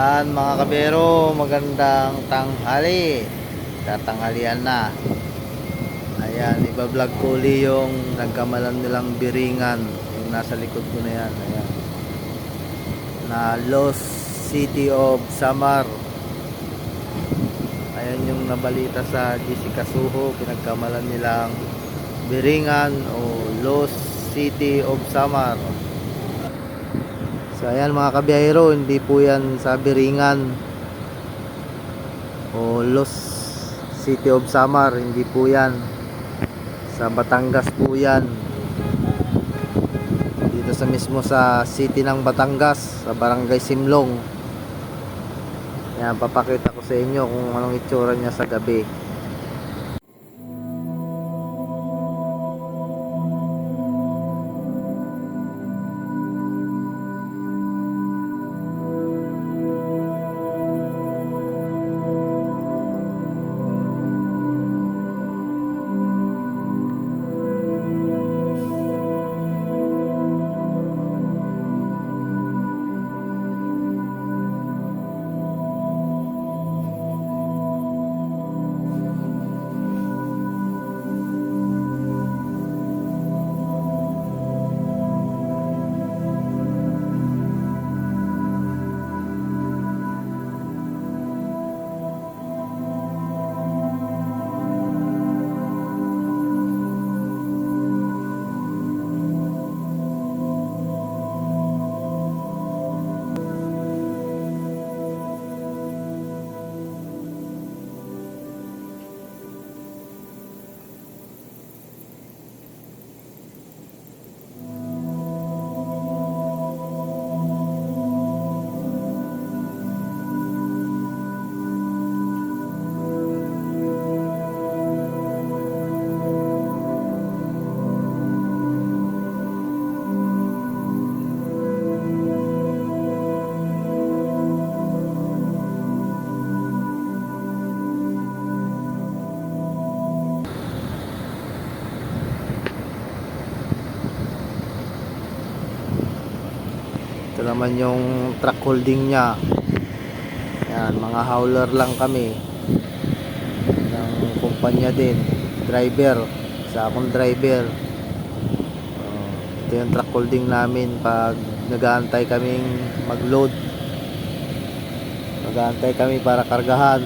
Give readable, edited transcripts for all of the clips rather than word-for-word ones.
Yan mga kabero, magandang tanghali. Tatanghalian na. Ayan, iba-vlog ko uli yung nagkamalan nilang biringan. Yung nasa likod ko na yan. Ayan. Na Lost City of Samar. Ayan yung nabalita sa Jessica Suho. Pinagkamalan nilang biringan o Lost City of Samar. So ayan mga kabiyahero, hindi po yan sa Biringan o Lost City of Samar, hindi po yan. Sa Batangas po yan. Dito sa mismo sa city ng Batangas, sa Barangay Simlong. Yan, papakita ko sa inyo kung anong itsura niya sa gabi. Ito naman yung truck holding nya. Yan, mga hauler lang kami ng kumpanya din, driver, sa akong driver. Ito yung truck holding namin pag nag-aantay kaming mag-load, nag-aantay kami para kargahan.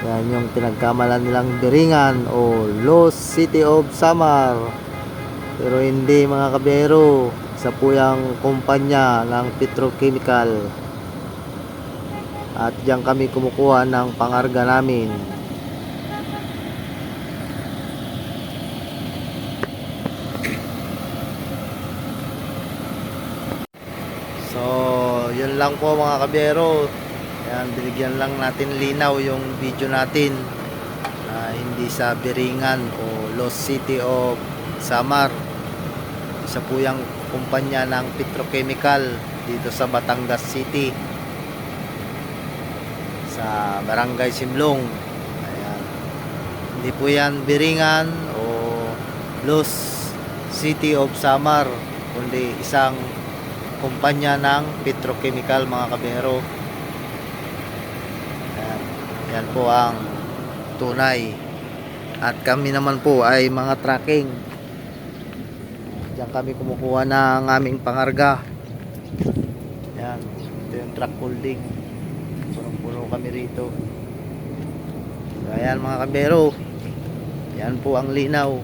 Yan yung pinagkamalan nilang biringan o Lost City of Samar. Pero hindi mga kabiyero, isa po yung kumpanya ng petrochemical. At diyan kami kumukuha ng pangarga namin. So, yun lang po mga kabiyero. Ayan, binigyan lang natin linaw yung video natin na hindi sa Biringan o Lost City of Samar. Isa po yung kumpanya ng petrochemical dito sa Batangas City, sa Barangay Simlong. Ayan. Hindi po yan Biringan o Lost City of Samar, kundi isang kumpanya ng petrochemical mga kabero. Yan po ang tunay. At kami naman po ay mga tracking. Diyan kami kumukuha ng aming pangarga. Yan, ito yung truck holding. Punong-puno kami rito. So, ayan mga kabero, yan po ang linaw.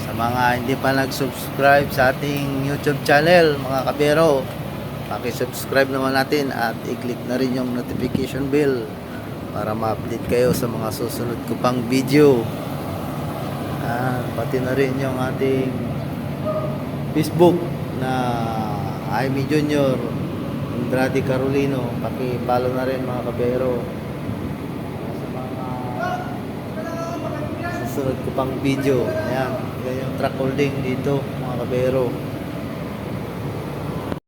Sa mga hindi pa nag-subscribe sa ating YouTube channel mga kabero, paki-subscribe naman natin at i-click na rin yung notification bell para ma-update kayo sa mga susunod ko pang video. Pati na rin yung ating Facebook na Jaime Junior Andrade Carolino, paki-follow na rin mga kabero sa mga susunod ko pang video. Ayan, yan yung truck holding dito mga kabero.